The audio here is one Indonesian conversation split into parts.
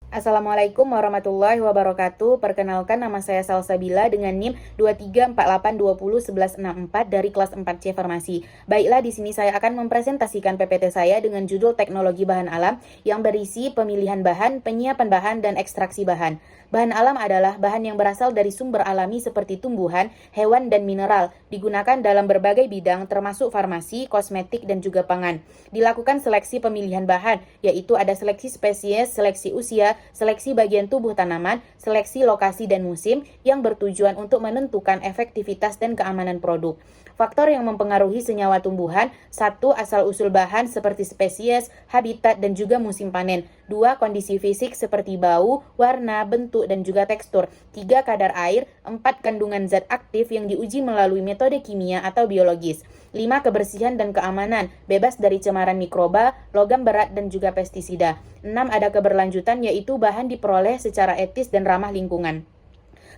Assalamualaikum warahmatullahi wabarakatuh. Perkenalkan, nama saya Salsabila dengan NIM 2348201164 dari kelas 4C Farmasi. Baiklah, di sini saya akan mempresentasikan PPT saya dengan judul Teknologi Bahan Alam yang berisi pemilihan bahan, penyiapan bahan, dan ekstraksi bahan. Bahan alam adalah bahan yang berasal dari sumber alami seperti tumbuhan, hewan, dan mineral, digunakan dalam berbagai bidang termasuk farmasi, kosmetik, dan juga pangan. Dilakukan seleksi pemilihan bahan, yaitu ada seleksi spesies, seleksi usia, seleksi bagian tubuh tanaman, seleksi lokasi dan musim yang bertujuan untuk menentukan efektivitas dan keamanan produk. Faktor yang mempengaruhi senyawa tumbuhan: 1. Asal-usul bahan seperti spesies, habitat, dan juga musim panen. 2. Kondisi fisik seperti bau, warna, bentuk, dan juga tekstur. 3. Kadar air. 4. Kandungan zat aktif yang diuji melalui metode kimia atau biologis. 5. Kebersihan dan keamanan, bebas dari cemaran mikroba, logam berat, dan juga pestisida. 6. Ada keberlanjutan, yaitu bahan diperoleh secara etis dan ramah lingkungan.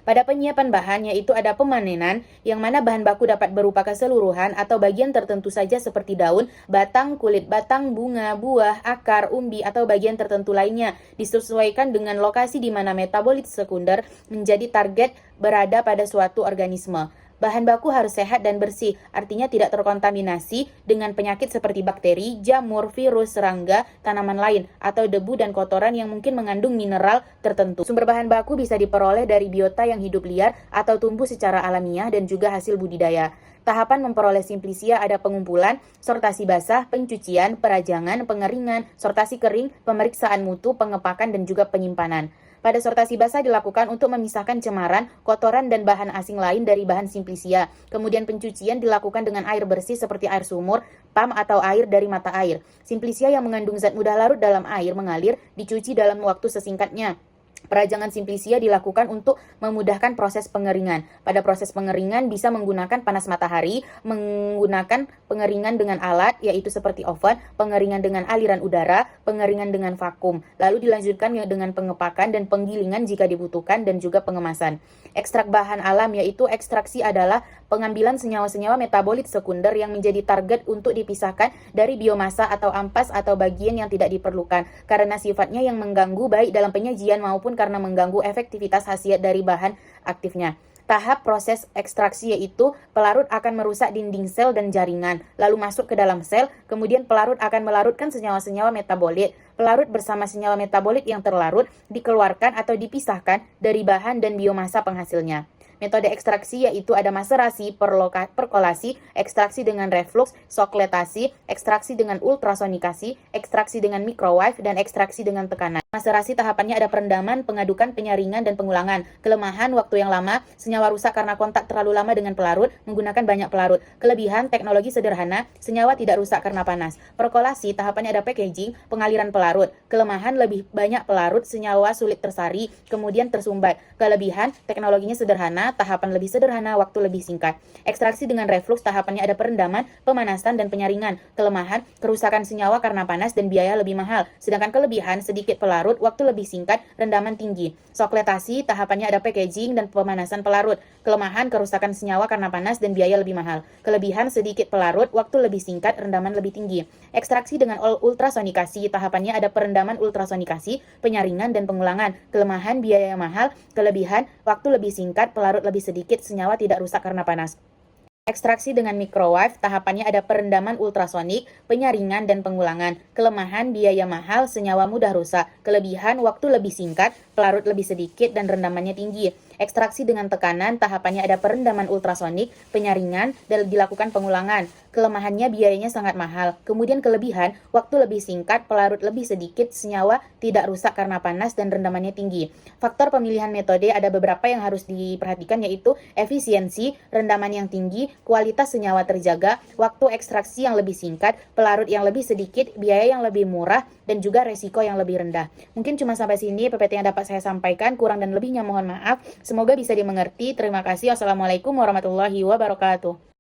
Pada penyiapan bahan, yaitu ada pemanenan, yang mana bahan baku dapat berupa keseluruhan atau bagian tertentu saja seperti daun, batang, kulit batang, bunga, buah, akar, umbi, atau bagian tertentu lainnya, disesuaikan dengan lokasi di mana metabolit sekunder menjadi target berada pada suatu organisme. Bahan baku harus sehat dan bersih, artinya tidak terkontaminasi dengan penyakit seperti bakteri, jamur, virus, serangga, tanaman lain, atau debu dan kotoran yang mungkin mengandung mineral tertentu. Sumber bahan baku bisa diperoleh dari biota yang hidup liar atau tumbuh secara alamiah dan juga hasil budidaya. Tahapan memperoleh simplisia ada pengumpulan, sortasi basah, pencucian, perajangan, pengeringan, sortasi kering, pemeriksaan mutu, pengepakan, dan juga penyimpanan. Pada sortasi basah dilakukan untuk memisahkan cemaran, kotoran, dan bahan asing lain dari bahan simplisia. Kemudian pencucian dilakukan dengan air bersih seperti air sumur, PAM, atau air dari mata air. Simplisia yang mengandung zat mudah larut dalam air mengalir, dicuci dalam waktu sesingkatnya. Perajangan simplisia dilakukan untuk memudahkan proses pengeringan. Pada proses pengeringan bisa menggunakan panas matahari, menggunakan pengeringan dengan alat, yaitu seperti oven, pengeringan dengan aliran udara, pengeringan dengan vakum. Lalu dilanjutkan dengan pengepakan dan penggilingan jika dibutuhkan, dan juga pengemasan. Ekstrak bahan alam, yaitu ekstraksi adalah pengambilan senyawa-senyawa metabolit sekunder yang menjadi target untuk dipisahkan dari biomasa atau ampas atau bagian yang tidak diperlukan, karena sifatnya yang mengganggu baik dalam penyajian maupun karena mengganggu efektivitas khasiat dari bahan aktifnya. Tahap proses ekstraksi yaitu pelarut akan merusak dinding sel dan jaringan, lalu masuk ke dalam sel, kemudian pelarut akan melarutkan senyawa-senyawa metabolit. Pelarut bersama senyawa metabolit yang terlarut dikeluarkan atau dipisahkan dari bahan dan biomasa penghasilnya. Metode ekstraksi yaitu ada maserasi, perkolasi, ekstraksi dengan reflux, sokletasi, ekstraksi dengan ultrasonikasi, ekstraksi dengan microwave, dan ekstraksi dengan tekanan. Maserasi tahapannya ada perendaman, pengadukan, penyaringan, dan pengulangan. Kelemahan: waktu yang lama, senyawa rusak karena kontak terlalu lama dengan pelarut, menggunakan banyak pelarut. Kelebihan: teknologi sederhana, senyawa tidak rusak karena panas. Perkolasi tahapannya ada packaging, pengaliran pelarut. Kelemahan: lebih banyak pelarut, senyawa sulit tersari, kemudian tersumbat. Kelebihan: teknologinya sederhana, tahapan lebih sederhana, waktu lebih singkat. Ekstraksi dengan reflux tahapannya ada perendaman, pemanasan, dan penyaringan. Kelemahan: kerusakan senyawa karena panas dan biaya lebih mahal. Sedangkan kelebihan: sedikit pelarut, waktu lebih singkat, rendaman tinggi. Sokletasi tahapannya ada packaging dan pemanasan pelarut. Kelemahan: kerusakan senyawa karena panas dan biaya lebih mahal. Kelebihan: sedikit pelarut, waktu lebih singkat, rendaman lebih tinggi. Ekstraksi dengan ultrasonikasi tahapannya ada perendaman ultrasonikasi, penyaringan, dan pengulangan. Kelemahan: biaya mahal. Kelebihan: waktu lebih singkat, pelarut lebih sedikit, senyawa tidak rusak karena panas. Ekstraksi dengan microwave tahapannya ada perendaman ultrasonik, penyaringan, dan pengulangan. Kelemahan: biaya mahal, senyawa mudah rusak. Kelebihan: waktu lebih singkat, pelarut lebih sedikit, dan rendamannya tinggi. Ekstraksi dengan tekanan tahapannya ada perendaman ultrasonik, penyaringan, dan dilakukan pengulangan. Kelemahannya: biayanya sangat mahal. Kemudian kelebihan: waktu lebih singkat, pelarut lebih sedikit, senyawa tidak rusak karena panas, dan rendamannya tinggi. Faktor pemilihan metode ada beberapa yang harus diperhatikan, yaitu efisiensi, rendaman yang tinggi, kualitas senyawa terjaga, waktu ekstraksi yang lebih singkat, pelarut yang lebih sedikit, biaya yang lebih murah, dan juga resiko yang lebih rendah. Mungkin cuma sampai sini PPT yang dapat saya sampaikan, kurang dan lebihnya mohon maaf. Semoga bisa dimengerti. Terima kasih. Wassalamualaikum warahmatullahi wabarakatuh.